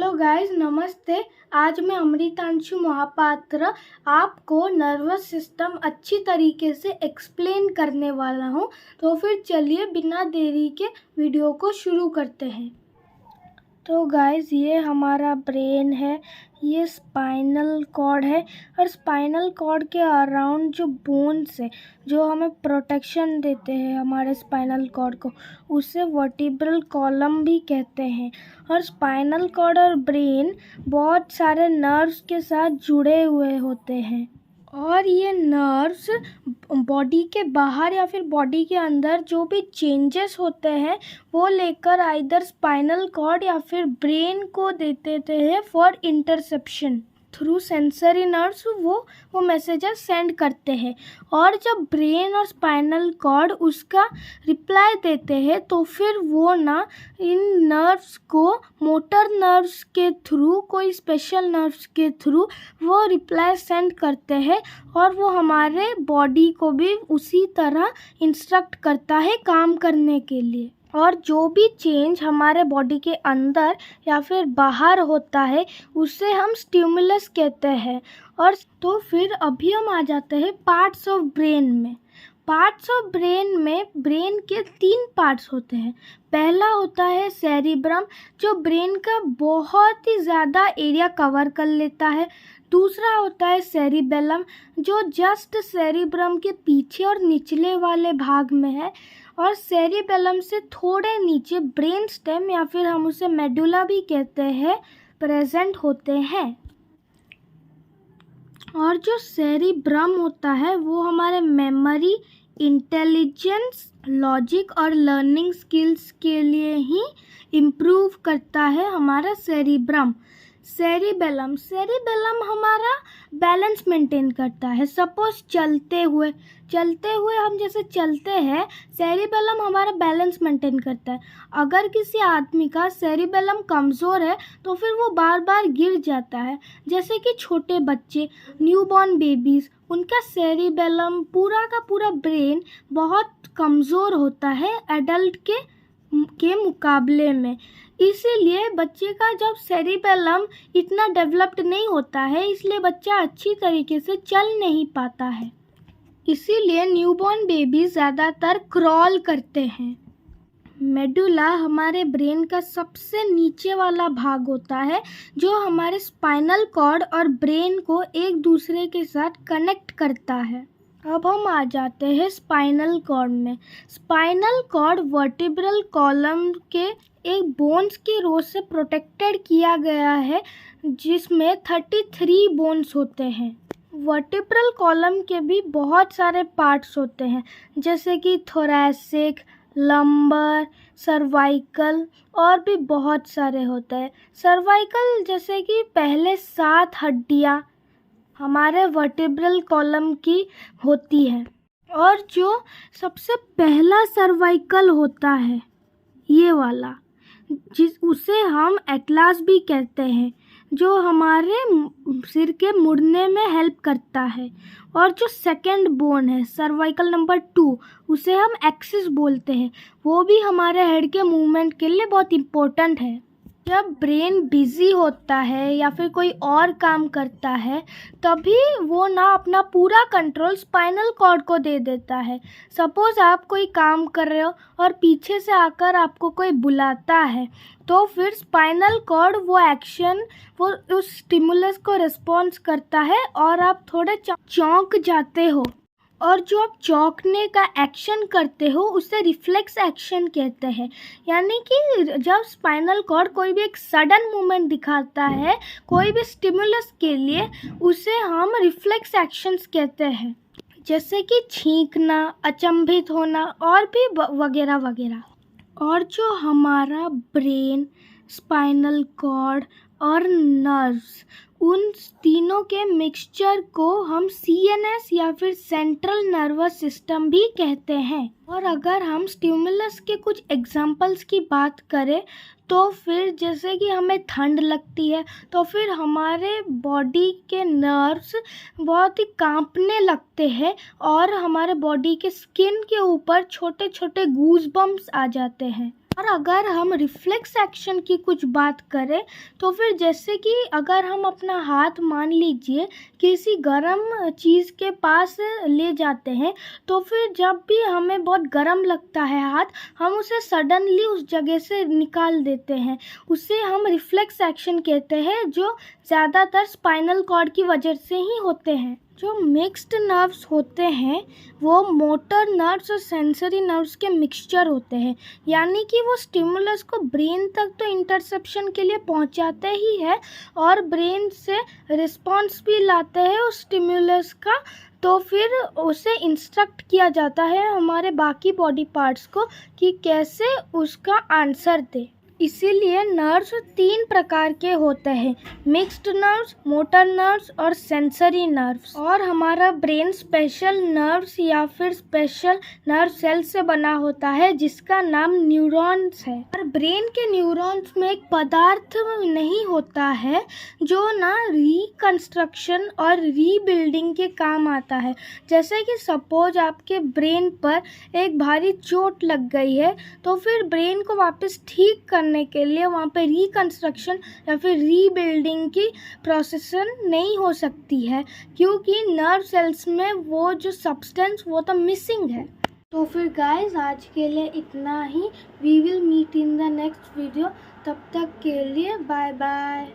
Hello guys, नमस्ते। आज मैं अमृतांशु महापात्र आपको नर्वस सिस्टम अच्छी तरीके से एक्सप्लेन करने वाला हूँ। तो फिर चलिए बिना देरी के वीडियो को शुरू करते हैं। तो गाइस, ये हमारा ब्रेन है, ये स्पाइनल कॉर्ड है और स्पाइनल कॉर्ड के अराउंड जो बोन्स है जो हमें प्रोटेक्शन देते हैं हमारे स्पाइनल कॉर्ड को, उसे वर्टिब्रल कॉलम भी कहते हैं। और स्पाइनल कॉर्ड और ब्रेन बहुत सारे नर्व्स के साथ जुड़े हुए होते हैं और ये नर्व्स बॉडी के बाहर या फिर बॉडी के अंदर जो भी चेंजेस होते हैं वो लेकर आइदर स्पाइनल कॉर्ड या फिर ब्रेन को दे देते हैं for interception through sensory nerves. वो मैसेजेस सेंड करते हैं और जब ब्रेन और स्पाइनल कॉर्ड उसका रिप्लाई देते हैं तो फिर वो ना इन नर्व्स को मोटर नर्व्स के थ्रू, कोई स्पेशल नर्व्स के थ्रू वो रिप्लाई सेंड करते हैं और वो हमारे बॉडी को भी उसी तरह इंस्ट्रक्ट करता है काम करने के लिए। और जो भी चेंज हमारे बॉडी के अंदर या फिर बाहर होता है उसे हम स्टिमुलस कहते हैं। और तो फिर अभी हम आ जाते हैं पार्ट्स ऑफ ब्रेन में। पार्ट्स ऑफ ब्रेन में ब्रेन के 3 पार्ट्स होते हैं। पहला होता है सेरिब्रम, जो ब्रेन का बहुत ही ज़्यादा एरिया कवर कर लेता है। दूसरा होता है सेरिबेलम, जो जस्ट सेरिब्रम के पीछे और निचले वाले भाग में है। और सेरिबेलम से थोड़े नीचे ब्रेन स्टेम या फिर हम उसे मेडुला भी कहते हैं, प्रेजेंट होते हैं। और जो सेरिब्रम होता है वो हमारे मेमोरी, इंटेलिजेंस, लॉजिक और लर्निंग स्किल्स के लिए ही इम्प्रूव करता है हमारा सेरिब्रम। सेरिबेलम हमारा बैलेंस मेंटेन करता है। सपोज चलते हुए हम जैसे चलते हैं, सेरिबेलम हमारा बैलेंस मेंटेन करता है। अगर किसी आदमी का सेरिबेलम कमज़ोर है तो फिर वो बार बार गिर जाता है। जैसे कि छोटे बच्चे, न्यूबॉर्न बेबीज़, उनका सेरिबेलम पूरा का पूरा ब्रेन बहुत कमज़ोर होता है एडल्ट के मुकाबले में। इसीलिए बच्चे का जब सेरिबेलम इतना डेवलप्ड नहीं होता है, इसलिए बच्चा अच्छी तरीके से चल नहीं पाता है। इसीलिए न्यूबॉर्न बेबी ज़्यादातर क्रॉल करते हैं। मेडुला हमारे ब्रेन का सबसे नीचे वाला भाग होता है जो हमारे स्पाइनल कॉर्ड और ब्रेन को एक दूसरे के साथ कनेक्ट करता है। अब हम आ जाते हैं स्पाइनल कॉर्ड में। स्पाइनल कॉर्ड वर्टिब्रल कॉलम के एक बोन्स की रो से प्रोटेक्टेड किया गया है जिसमें 33 बोन्स होते हैं। वर्टिब्रल कॉलम के भी बहुत सारे पार्ट्स होते हैं जैसे कि थोरैसिक, लंबर, सर्वाइकल और भी बहुत सारे होते हैं। सर्वाइकल जैसे कि पहले 7 हड्डियाँ हमारे वर्टिब्रल कॉलम की होती है। और जो सबसे पहला सर्वाइकल होता है ये वाला, उसे हम एटलास भी कहते हैं, जो हमारे सिर के मुड़ने में हेल्प करता है। और जो सेकंड बोन है सर्वाइकल नंबर 2, उसे हम एक्सिस बोलते हैं। वो भी हमारे हेड के मूवमेंट के लिए बहुत इम्पोर्टेंट है। जब ब्रेन बिजी होता है या फिर कोई और काम करता है तभी वो ना अपना पूरा कंट्रोल स्पाइनल कॉर्ड को दे देता है। सपोज़ आप कोई काम कर रहे हो और पीछे से आकर आपको कोई बुलाता है तो फिर स्पाइनल कॉर्ड वो उस स्टिमुलस को रिस्पॉन्स करता है और आप थोड़े चौंक जाते हो। और जो आप चौंकने का एक्शन करते हो उसे रिफ्लेक्स एक्शन कहते हैं। यानी कि जब स्पाइनल कॉर्ड कोई भी एक सडन मूवमेंट दिखाता है कोई भी स्टिमुलस के लिए, उसे हम रिफ्लेक्स एक्शंस कहते हैं, जैसे कि छींकना, अचंभित होना और भी वगैरह वगैरह। और जो हमारा ब्रेन, स्पाइनल कॉर्ड और नर्व्स, उन तीनों के मिक्सचर को हम CNS या फिर सेंट्रल नर्वस सिस्टम भी कहते हैं। और अगर हम स्टिमुलस के कुछ एग्जांपल्स की बात करें तो फिर जैसे कि हमें ठंड लगती है तो फिर हमारे बॉडी के नर्व्स बहुत ही कांपने लगते हैं और हमारे बॉडी के स्किन के ऊपर छोटे छोटे गूज़ बम्प्स आ जाते हैं। और अगर हम रिफ्लेक्स एक्शन की कुछ बात करें तो फिर जैसे कि अगर हम अपना हाथ मान लीजिए किसी गर्म चीज़ के पास ले जाते हैं, तो फिर जब भी हमें बहुत गर्म लगता है हाथ, हम उसे सडनली उस जगह से निकाल देते हैं। उसे हम रिफ्लेक्स एक्शन कहते हैं, जो ज़्यादातर स्पाइनल कॉर्ड की वजह से ही होते हैं। जो मिक्स्ड नर्व्स होते हैं वो मोटर नर्व्स और सेंसरी नर्व्स के मिक्सचर होते हैं, यानी कि वो स्टिमुलस को ब्रेन तक तो इंटरसेप्शन के लिए पहुंचाते ही है और ब्रेन से रिस्पॉन्स भी लाते हैं उस स्टिमुलस का। तो फिर उसे इंस्ट्रक्ट किया जाता है हमारे बाकी बॉडी पार्ट्स को कि कैसे उसका आंसर दे। इसीलिए नर्व्स 3 प्रकार के होते हैं, मिक्स्ड नर्व्स, मोटर नर्व्स और सेंसरी नर्व्स। और हमारा ब्रेन स्पेशल नर्व्स या फिर स्पेशल नर्व सेल से बना होता है जिसका नाम न्यूरॉन्स है। और ब्रेन के न्यूरॉन्स में एक पदार्थ नहीं होता है जो ना रिकंस्ट्रक्शन और रीबिल्डिंग के काम आता है। जैसे कि सपोज आपके ब्रेन पर एक भारी चोट लग गई है, तो फिर ब्रेन को वापस ठीक करने के लिए वहाँ पे रिकंस्ट्रक्शन या फिर रीबिल्डिंग की प्रोसेसन नहीं हो सकती है, क्योंकि नर्व सेल्स में वो जो सब्सटेंस वो तो मिसिंग है। तो फिर गाइस आज के लिए इतना ही। We will meet in the next video. तब तक के लिए बाय बाय।